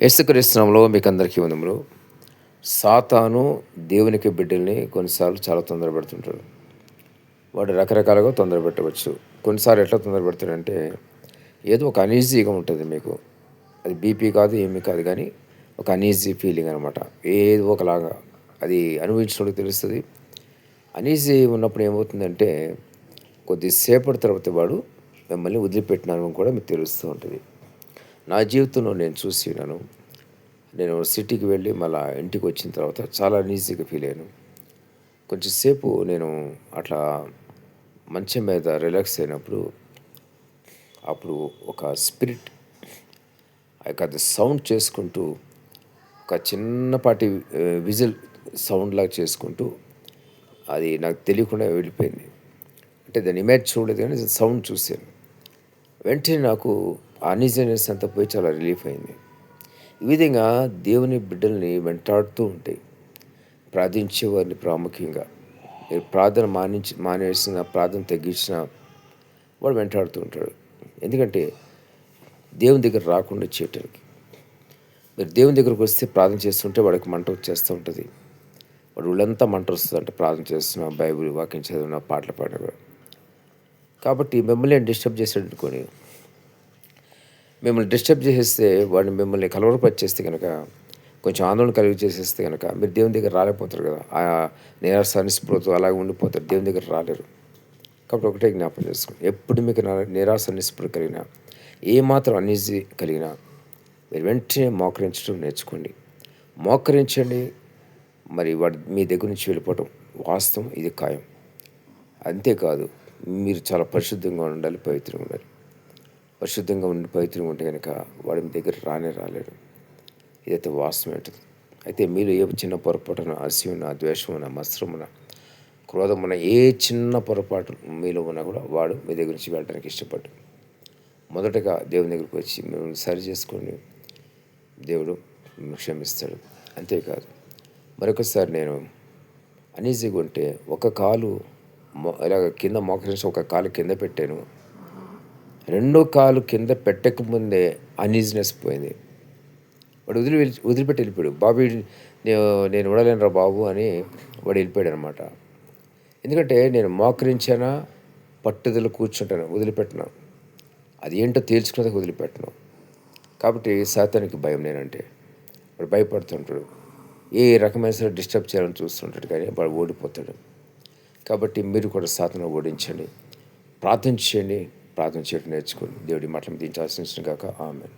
యేసుక్రీస్తు నామములో మీకందరికీ వందములు. సాతాను దేవునికి బిడ్డల్ని కొన్నిసార్లు చాలా తొందర పెడుతుంటాడు. వాడు రకరకాలుగా తొందర పెట్టవచ్చు. కొన్నిసార్లు ఎట్లా తొందర పెడతాడంటే, ఏదో ఒక అనీజీగా ఉంటుంది మీకు. అది బీపీ కాదు, ఏమీ కాదు కానీ ఒక అనీజీ ఫీలింగ్ అనమాట. ఏదో ఒకలాగా అది అనుభవించినోడికి తెలుస్తుంది. అనీజీ ఉన్నప్పుడు ఏమవుతుందంటే, కొద్దిసేపటి తర్వాత వాడు మిమ్మల్ని వదిలిపెట్టినాను కూడా మీకు తెలుస్తూ ఉంటుంది. నా జీవితంలో నేను చూసి ఉన్నాను. నేను సిటీకి వెళ్ళి మళ్ళా ఇంటికి వచ్చిన తర్వాత చాలా అన్‌ఈజీగా ఫీల్ అయ్యాను. కొంచెం సేపు నేను అట్లా మంచం మీద రిలాక్స్ అయినప్పుడు, అప్పుడు ఒక స్పిరిట్ అది సౌండ్ చేసుకుంటూ ఒక చిన్నపాటి విజిల్ సౌండ్ లాగా చేసుకుంటూ అది నాకు తెలియకుండా వెళ్ళిపోయింది. అంటే దాని ఇమేజ్ చూడలేదు కానీ సౌండ్ చూశాను. వెంటనే నాకు ఆ అన్‌ఈజీనెస్ అంతా పోయి చాలా రిలీఫ్ అయింది. ఈ విధంగా దేవుని బిడ్డల్ని వెంటాడుతూ ఉంటాయి. ప్రార్థించేవారిని ప్రాముఖ్యంగా మీరు ప్రార్థన మానేసిన ప్రార్థన తగ్గించిన వాడు వెంటాడుతూ ఉంటాడు. ఎందుకంటే దేవుని దగ్గర రాకుండా చేయటానికి. మీరు దేవుని దగ్గరకు వస్తే ప్రార్థన చేస్తుంటే వాడికి మంట వచ్చేస్తూ ఉంటుంది. వాడు ఒళ్ళంతా మంట వస్తుందంట ప్రార్థన చేస్తున్నా, బైబిల్ వాక్యం చదివినా, పాటలు పాడినా కూడా. కాబట్టి మిమ్మల్ని డిస్టర్బ్ చేసాడు అనుకోని, మిమ్మల్ని డిస్టర్బ్ చేసేస్తే వాడిని మిమ్మల్ని కలవరపరిచేస్తే కనుక, కొంచెం ఆందోళన కలిగి చేసేస్తే కనుక మీరు దేవుని దగ్గర రాలేకపోతారు కదా. ఆ నిరాశ నిస్పృహతో అలాగే ఉండిపోతారు, దేవుని దగ్గర రాలేరు. కాబట్టి ఒకటే జ్ఞాపకం చేసుకోండి, ఎప్పుడు మీకు నిరాశ నిస్పృహ కలిగినా, ఏమాత్రం అన్ఈజీ కలిగినా మీరు వెంటనే మోకరించడం నేర్చుకోండి. మోకరించండి. మరి వాడు మీ దగ్గర నుంచి వెళ్ళిపోవటం వాస్తవం, ఇది ఖాయం. అంతేకాదు, మీరు చాలా పరిశుద్ధంగా ఉండాలి, పవిత్రంగా ఉండాలి. పరిశుద్ధంగా ఉండి పవిత్రంగా ఉంటే కనుక వాడి మీ దగ్గర రాలేడు. ఇదైతే వాస్తవం ఏంటది. అయితే మీరు ఏ చిన్న పొరపాటున అసూయన, ద్వేషమున, మత్సరమున, క్రోధమున ఏ చిన్న పొరపాటు మీలో ఉన్నా కూడా వాడు మీ దగ్గర నుంచి వెళ్ళడానికి ఇష్టపడ్డు. మొదటగా దేవుని దగ్గరికి వచ్చి మిమ్మల్ని సరి చేసుకోండి, దేవుడు మిమ్మల్ని క్షమిస్తాడు. అంతేకాదు, మరొకసారి నేను అనీజీగా ఉంటే ఒక కాలు ఇలాగ కింద మోకరించి ఒక కాలు కింద పెట్టాను. రెండో కాలు కింద పెట్టకముందే అనీజినెస్ పోయింది. వాడు వదిలిపెట్టి వెళ్ళిపోయాడు. బాబు నేను ఉండలేనురా బాబు అని వాడు వెళ్ళిపోయాడు అనమాట. ఎందుకంటే నేను మోకరించానా, పట్టుదల కూర్చుంటాను, వదిలిపెట్టను. అది ఏంటో తేల్చుకున్నది వదిలిపెట్టను. కాబట్టి సాతానికి భయం నేనంటే. వాడు భయపడుతుంటాడు, ఏ రకమైన సరే డిస్టర్బ్ చేయాలని చూస్తుంటాడు, కానీ వాడు ఓడిపోతాడు. కాబట్టి మీరు కూడా సాతాను ఓడించండి, ప్రార్థన చేయండి. ప్రార్థన చేయడం నేర్చుకోండి. దేవుడి మాటలు దీనికి ఆశించిన కాక ఆమేన్.